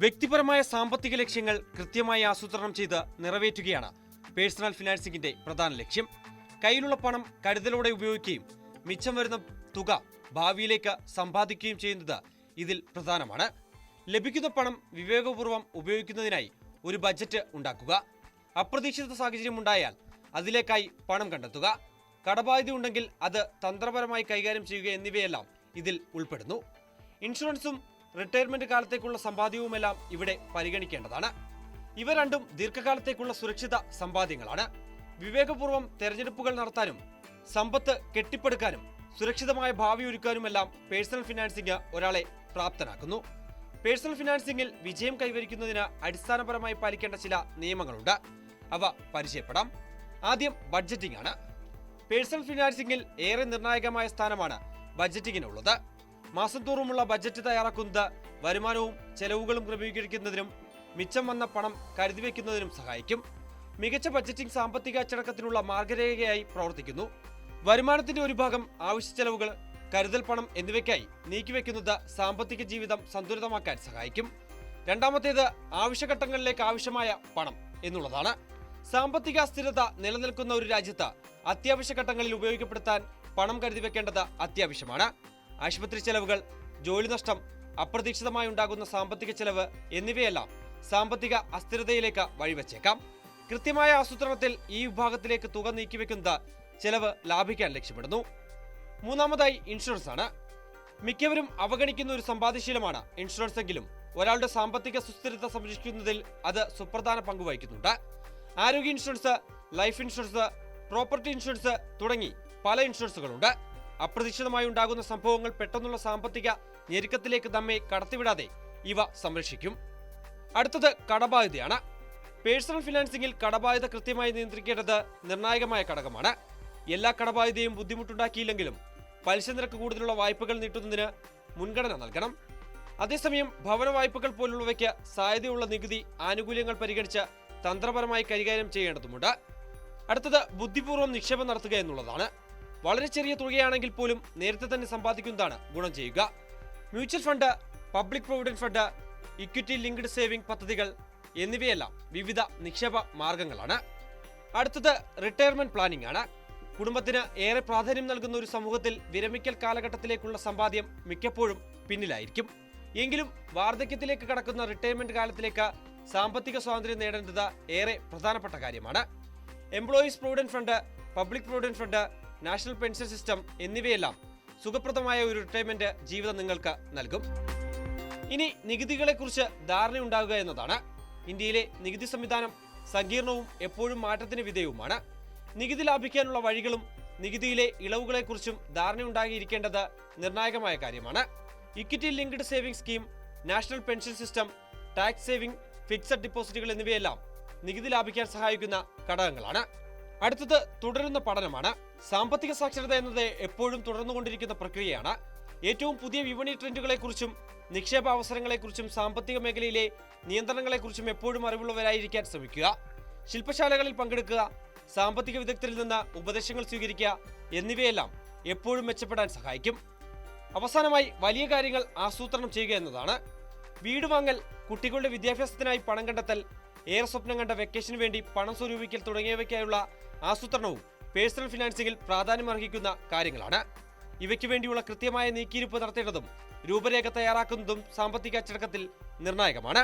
വ്യക്തിപരമായ സാമ്പത്തിക ലക്ഷ്യങ്ങൾ കൃത്യമായി ആസൂത്രണം ചെയ്ത് നിറവേറ്റുകയാണ് പേഴ്സണൽ ഫിനാൻസിംഗിന്റെ പ്രധാന ലക്ഷ്യം. കയ്യിലുള്ള പണം കരുതലോടെ ഉപയോഗിക്കുകയും മിച്ചം വരുന്ന തുക ഭാവിയിലേക്ക് സമ്പാദിക്കുകയും ചെയ്യുന്നത് ഇതിൽ പ്രധാനമാണ്. ലഭിക്കുന്ന പണം വിവേകപൂർവ്വം ഉപയോഗിക്കുന്നതിനായി ഒരു ബജറ്റ് ഉണ്ടാക്കുക, അപ്രതീക്ഷിത സാഹചര്യം ഉണ്ടായാൽ അതിലേക്കായി പണം കണ്ടെത്തുക, കടബാധ്യത ഉണ്ടെങ്കിൽ അത് തന്ത്രപരമായി കൈകാര്യം ചെയ്യുക എന്നിവയെല്ലാം ഇതിൽ ഉൾപ്പെടുന്നു. ഇൻഷുറൻസും റിട്ടയർമെന്റ് കാലത്തേക്കുള്ള സമ്പാദ്യവുമെല്ലാം ഇവിടെ പരിഗണിക്കേണ്ടതാണ്. ഇവ രണ്ടും ദീർഘകാലത്തേക്കുള്ള സുരക്ഷിത സമ്പാദ്യങ്ങളാണ്. വിവേകപൂർവ്വം തെരഞ്ഞെടുപ്പുകൾ നടത്താനും സമ്പത്ത് കെട്ടിപ്പടുക്കാനും സുരക്ഷിതമായ ഭാവി ഒരുക്കാനുമെല്ലാം പേഴ്സണൽ ഫിനാൻസിംഗ് ഒരാളെ പ്രാപ്തനാക്കുന്നു. പേഴ്സണൽ ഫിനാൻസിംഗിൽ വിജയം കൈവരിക്കുന്നതിന് അടിസ്ഥാനപരമായി പാലിക്കേണ്ട ചില നിയമങ്ങളുണ്ട്. അവ പരിചയപ്പെടാം. ആദ്യം ബഡ്ജറ്റിംഗ് ആണ്. പേഴ്സണൽ ഫിനാൻസിംഗിൽ ഏറെ നിർണായകമായ സ്ഥാനമാണ് ബഡ്ജറ്റിംഗിനുള്ളത്. മാസം തോറുമുള്ള ബജറ്റ് തയ്യാറാക്കുന്നത് വരുമാനവും ചെലവുകളും ക്രമീകരിക്കുന്നതിനും മിച്ചം വന്ന പണം കരുതിവെക്കുന്നതിനും സഹായിക്കും. മികച്ച ബജറ്റിംഗ് സാമ്പത്തിക അച്ചടക്കത്തിനുള്ള മാർഗരേഖയായി പ്രവർത്തിക്കുന്നു. വരുമാനത്തിന്റെ ഒരു ഭാഗം ആവശ്യ ചെലവുകൾ, കരുതൽ പണം എന്നിവയ്ക്കായി നീക്കിവെക്കുന്നത് സാമ്പത്തിക ജീവിതം സന്തുലിതമാക്കാൻ സഹായിക്കും. രണ്ടാമത്തേത് ആവശ്യഘട്ടങ്ങളിലേക്ക് ആവശ്യമായ പണം എന്നുള്ളതാണ്. സാമ്പത്തിക അസ്ഥിരത നിലനിൽക്കുന്ന ഒരു രാജ്യത്ത് അത്യാവശ്യ ഘട്ടങ്ങളിൽ ഉപയോഗപ്പെടുത്താൻ പണം കരുതിവെക്കേണ്ടത് അത്യാവശ്യമാണ്. ആശുപത്രി ചെലവുകൾ, ജോലി നഷ്ടം, അപ്രതീക്ഷിതമായി ഉണ്ടാകുന്ന സാമ്പത്തിക ചെലവ് എന്നിവയെല്ലാം സാമ്പത്തിക അസ്ഥിരതയിലേക്ക് വഴിവെച്ചേക്കാം. കൃത്യമായ ആസൂത്രണത്തിൽ ഈ വിഭാഗത്തിലേക്ക് തുക നീക്കിവെക്കുന്നത് ചെലവ് ലാഭിക്കാൻ ലക്ഷ്യമിടുന്നു. മൂന്നാമതായി ഇൻഷുറൻസ് ആണ്. മിക്കവരും അവഗണിക്കുന്ന ഒരു സമ്പാദ്യശീലമാണ് ഇൻഷുറൻസ് എങ്കിലും ഒരാളുടെ സാമ്പത്തിക സുസ്ഥിരത സംരക്ഷിക്കുന്നതിൽ അത് സുപ്രധാന പങ്ക് വഹിക്കുന്നുണ്ട്. ആരോഗ്യ insurance, life insurance, property insurance തുടങ്ങി പല ഇൻഷുറൻസുകളുണ്ട്. അപ്രതീക്ഷിതമായി ഉണ്ടാകുന്ന സംഭവങ്ങൾ പെട്ടെന്നുള്ള സാമ്പത്തിക ഞെരുക്കത്തിലേക്ക് നമ്മെ കടത്തിവിടാതെ ഇവ സംരക്ഷിക്കും. അടുത്തത് കടബാധ്യതയാണ്. പേഴ്സണൽ ഫിനാൻസിംഗിൽ കടബാധ്യത കൃത്യമായി നിയന്ത്രിക്കേണ്ടത് നിർണായകമായ ഘടകമാണ്. എല്ലാ കടബാധ്യതയും ബുദ്ധിമുട്ടുണ്ടാക്കിയില്ലെങ്കിലും പലിശ നിരക്ക് കൂടുതലുള്ള വായ്പകൾ നീട്ടുന്നതിന് മുൻഗണന നൽകണം. അതേസമയം ഭവന വായ്പകൾ പോലുള്ളവയ്ക്ക് സാധ്യതയുള്ള നികുതി ആനുകൂല്യങ്ങൾ പരിഗണിച്ച് തന്ത്രപരമായി കൈകാര്യം ചെയ്യേണ്ടതുണ്ട്. അടുത്തത് ബുദ്ധിപൂർവ്വം നിക്ഷേപം നടത്തുക എന്നുള്ളതാണ്. വളരെ ചെറിയ തുകയാണെങ്കിൽ പോലും നേരത്തെ തന്നെ സമ്പാദിക്കുന്നതാണ് ഗുണം ചെയ്യുക. Mutual fund, public provident fund, equity linked saving പദ്ധതികൾ എന്നിവയെല്ലാം വിവിധ നിക്ഷേപ മാർഗങ്ങളാണ്. അടുത്തത് റിട്ടയർമെന്റ് പ്ലാനിംഗ് ആണ്. കുടുംബത്തിന് ഏറെ പ്രാധാന്യം നൽകുന്ന ഒരു സമൂഹത്തിൽ വിരമിക്കൽ കാലഘട്ടത്തിലേക്കുള്ള സമ്പാദ്യം മിക്കപ്പോഴും പിന്നിലായിരിക്കും. എങ്കിലും വാർദ്ധക്യത്തിലേക്ക് കടക്കുന്ന റിട്ടയർമെന്റ് കാലത്തിലേക്ക് സാമ്പത്തിക സ്വാതന്ത്ര്യം നേടേണ്ടത് ഏറെ പ്രധാനപ്പെട്ട കാര്യമാണ്. Employees provident fund, public provident fund, national pension system എന്നിവയെല്ലാം സുഖപ്രദമായ ഒരു റിട്ടയർമെന്റ് ജീവിതം നിങ്ങൾക്ക് നൽകും. ഇനി നികുതികളെക്കുറിച്ച് ധാരണയുണ്ടാകുക എന്നതാണ്. ഇന്ത്യയിലെ നികുതി സംവിധാനം സങ്കീർണവും എപ്പോഴും മാറ്റത്തിന് വിധേയവുമാണ്. നികുതി ലാഭിക്കാനുള്ള വഴികളും നികുതിയിലെ ഇളവുകളെക്കുറിച്ചും ധാരണയുണ്ടാകിയിരിക്കേണ്ടത് നിർണായകമായ കാര്യമാണ്. Equity linked saving scheme, national pension system, tax saving, fixed ഡിപ്പോസിറ്റുകൾ എന്നിവയെല്ലാം നികുതി ലാഭിക്കാൻ സഹായിക്കുന്ന ഘടകങ്ങളാണ്. അടുത്തത് തുടരുന്ന പഠനമാണ്. സാമ്പത്തിക സാക്ഷരത എന്നത് എപ്പോഴും തുടർന്നുകൊണ്ടിരിക്കുന്ന പ്രക്രിയയാണ്. ഏറ്റവും പുതിയ വിപണി ട്രെൻഡുകളെക്കുറിച്ചും നിക്ഷേപ അവസരങ്ങളെക്കുറിച്ചും സാമ്പത്തിക മേഖലയിലെ നിയന്ത്രണങ്ങളെക്കുറിച്ചും എപ്പോഴും അറിവുള്ളവരായിരിക്കാൻ ശ്രമിക്കുക. ശില്പശാലകളിൽ പങ്കെടുക്കുക, സാമ്പത്തിക വിദഗ്ധരിൽ നിന്ന് ഉപദേശങ്ങൾ സ്വീകരിക്കുക എന്നിവയെല്ലാം എപ്പോഴും മെച്ചപ്പെടാൻ സഹായിക്കും. അവസാനമായി വലിയ കാര്യങ്ങൾ ആസൂത്രണം ചെയ്യുക എന്നതാണ്. വീട് വാങ്ങൽ, കുട്ടികളുടെ വിദ്യാഭ്യാസത്തിനായി പണം കണ്ടെത്തൽ, ഏറെ സ്വപ്നം കണ്ട വെക്കേഷന് വേണ്ടി പണം സ്വരൂപിക്കൽ തുടങ്ങിയവയ്ക്കായുള്ള ആസൂത്രണവും പേഴ്സണൽ ഫിനാൻസിംഗിൽ പ്രാധാന്യമർഹിക്കുന്ന കാര്യങ്ങളാണ്. ഇവയ്ക്ക് വേണ്ടിയുള്ള കൃത്യമായ നീക്കിയിരിപ്പ് നടത്തേണ്ടതും രൂപരേഖ തയ്യാറാക്കുന്നതും സാമ്പത്തിക അച്ചടക്കത്തിൽ നിർണായകമാണ്.